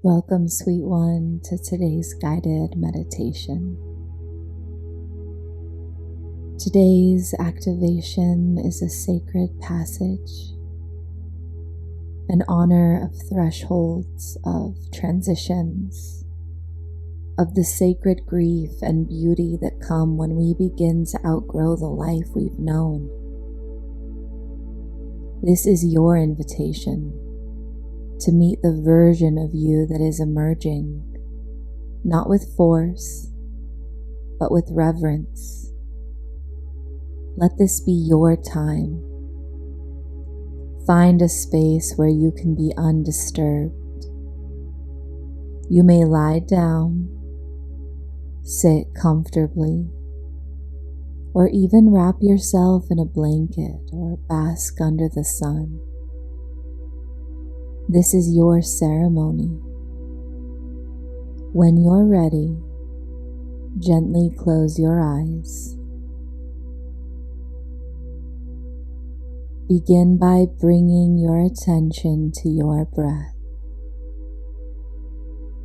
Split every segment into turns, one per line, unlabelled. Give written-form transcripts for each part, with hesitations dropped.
Welcome, sweet one, to today's guided meditation. Today's activation is a sacred passage, an honor of thresholds, of transitions, of the sacred grief and beauty that come when we begin to outgrow the life we've known. This is your invitation to meet the version of you that is emerging, not with force, but with reverence. Let this be your time. Find a space where you can be undisturbed. You may lie down, sit comfortably, or even wrap yourself in a blanket or bask under the sun. This is your ceremony. When you're ready, gently close your eyes. Begin by bringing your attention to your breath.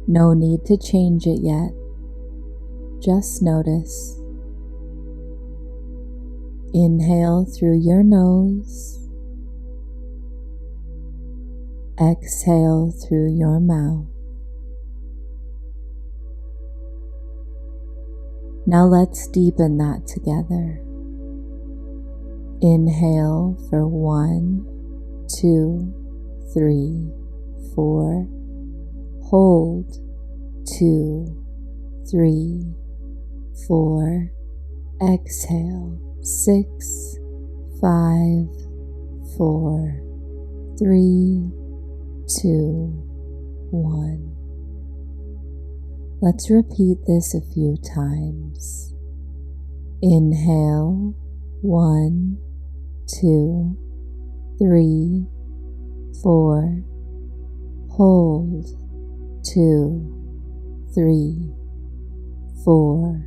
No need to change it yet. Just notice. Inhale through your nose. Exhale through your mouth. Now let's deepen that together. Inhale for 1, 2, 3, 4. Hold 2, 3, 4. Exhale 6, 5, 4, 3, 2, 1. Let's repeat this a few times. Inhale 1, 2, 3, 4. Hold 2, 3, 4.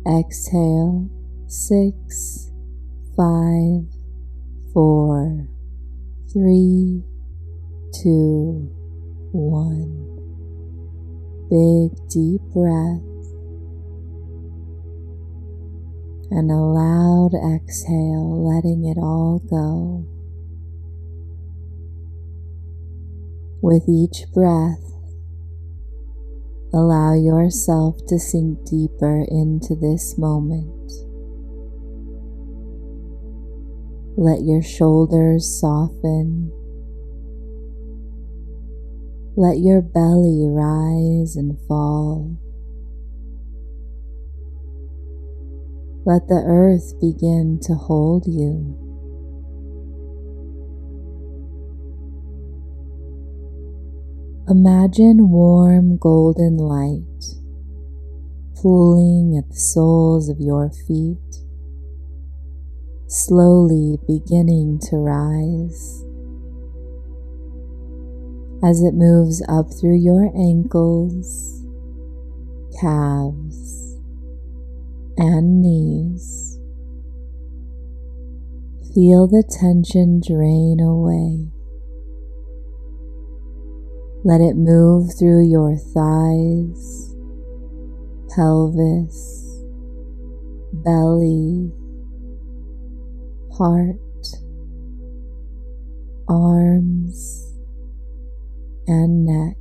Exhale 6, 5, 4, 3, 2, 1. Big deep breath and a loud exhale, letting it all go. With each breath, allow yourself to sink deeper into this moment. Let your shoulders soften. Let your belly rise and fall. Let the earth begin to hold you. Imagine warm golden light pooling at the soles of your feet, slowly beginning to rise. As it moves up through your ankles, calves, and knees, feel the tension drain away. Let it move through your thighs, pelvis, belly, heart, arms, and neck,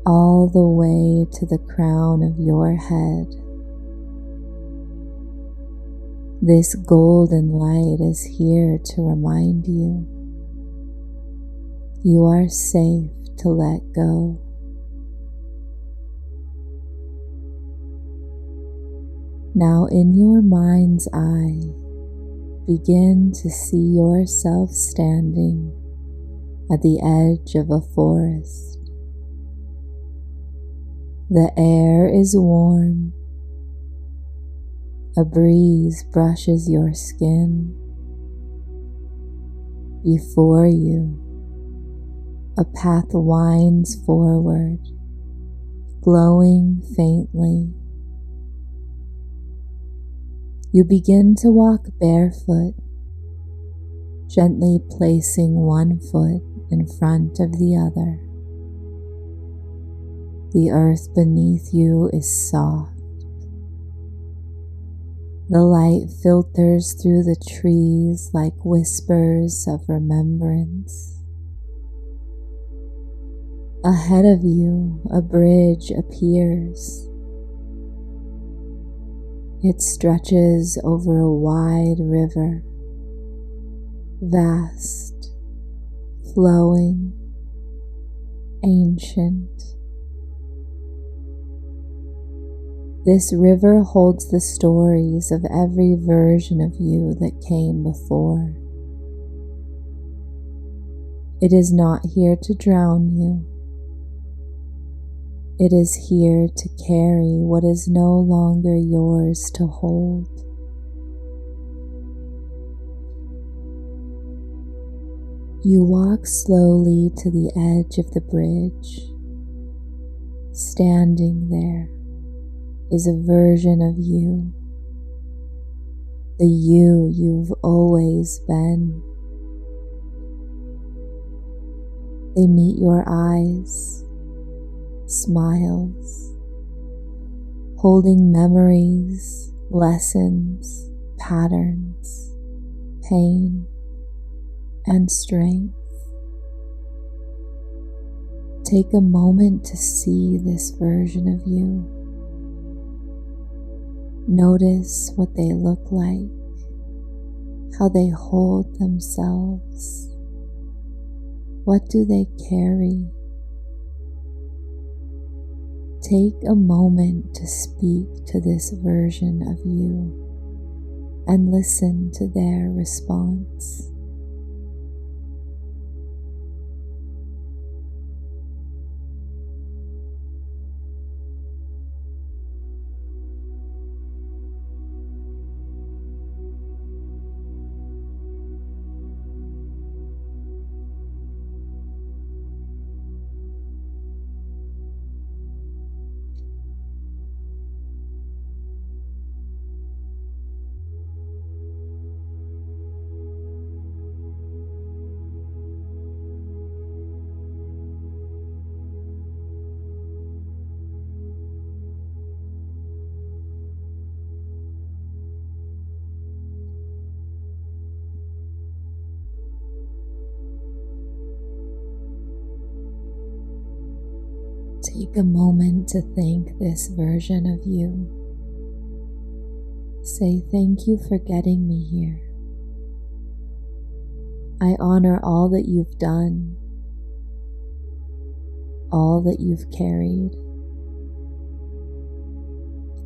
all the way to the crown of your head. This golden light is here to remind you you are safe to let go. Now, in your mind's eye, begin to see yourself standing at the edge of a forest. The air is warm. A breeze brushes your skin. Before you, a path winds forward, glowing faintly. You begin to walk barefoot, gently placing one foot in front of the other. The earth beneath you is soft. The light filters through the trees like whispers of remembrance. Ahead of you, a bridge appears. It stretches over a wide river, vast, flowing, ancient. This river holds the stories of every version of you that came before. It is not here to drown you. It is here to carry what is no longer yours to hold. You walk slowly to the edge of the bridge. Standing there is a version of you, the you you've always been. They meet your eyes, smiles, holding memories, lessons, patterns, pain, and strength. Take a moment to see this version of you. Notice what they look like, how they hold themselves. What do they carry? Take a moment to speak to this version of you and listen to their response. Take a moment to thank this version of you. Say, thank you for getting me here. I honor all that you've done, all that you've carried.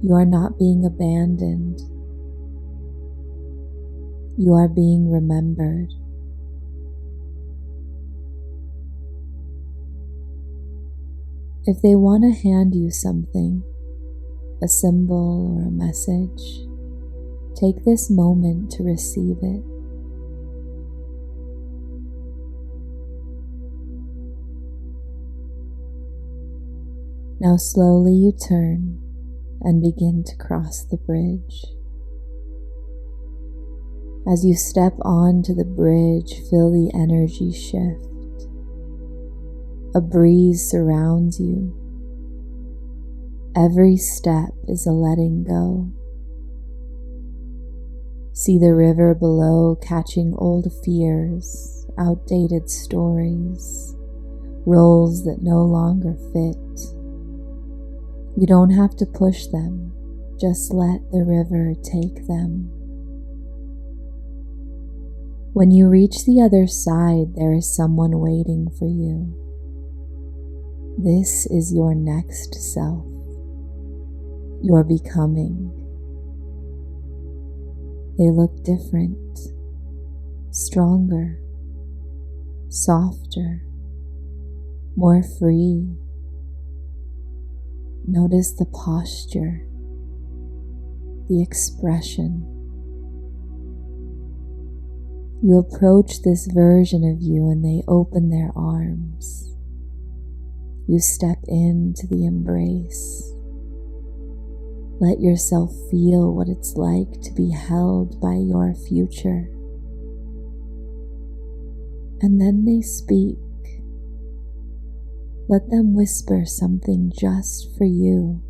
You are not being abandoned. You are being remembered. If they want to hand you something, a symbol or a message, take this moment to receive it. Now slowly you turn and begin to cross the bridge. As you step onto the bridge, feel the energy shift. A breeze surrounds you. Every step is a letting go. See the river below catching old fears, outdated stories, roles that no longer fit. You don't have to push them, just let the river take them. When you reach the other side, there is someone waiting for you. This is your next self, your becoming. They look different, stronger, softer, more free. Notice the posture, the expression. You approach this version of you and they open their arms. You step into the embrace. Let yourself feel what it's like to be held by your future. And then they speak. Let them whisper something just for you.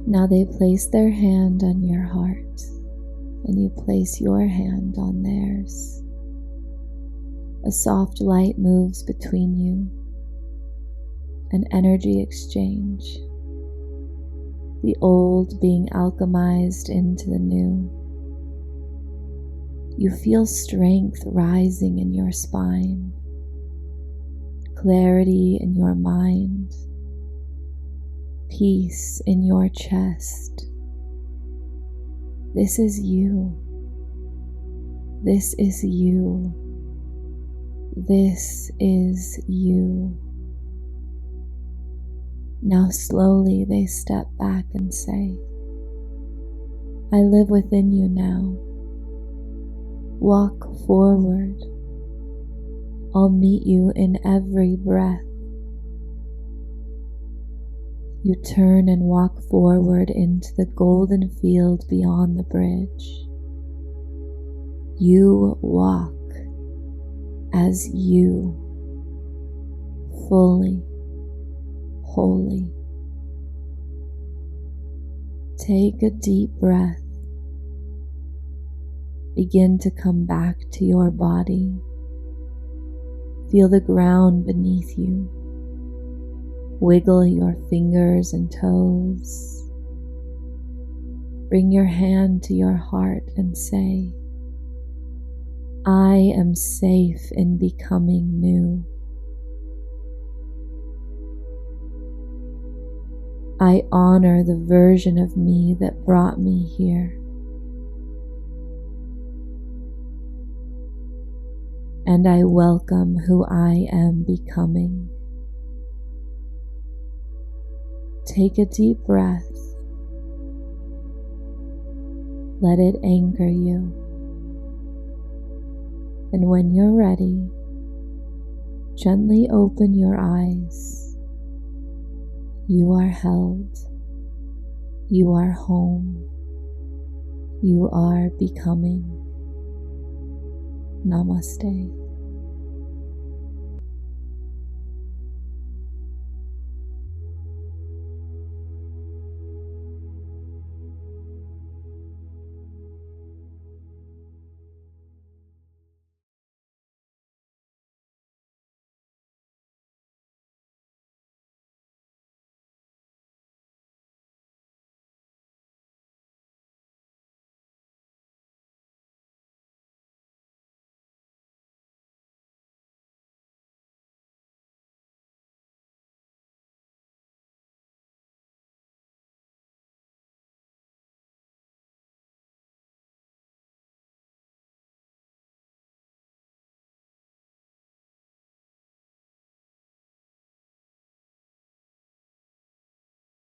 Now they place their hand on your heart, and you place your hand on theirs. A soft light moves between you, an energy exchange, the old being alchemized into the new. You feel strength rising in your spine, clarity in your mind, peace in your chest. This is you. This is you. This is you. Now slowly they step back and say, I live within you now. Walk forward. I'll meet you in every breath. You turn and walk forward into the golden field beyond the bridge. You walk as you, fully, wholly. Take a deep breath. Begin to come back to your body. Feel the ground beneath you. Wiggle your fingers and toes. Bring your hand to your heart and say, I am safe in becoming new. I honor the version of me that brought me here. And I welcome who I am becoming. Take a deep breath. Let it anchor you. And when you're ready, gently open your eyes. You are held. You are home. You are becoming. Namaste.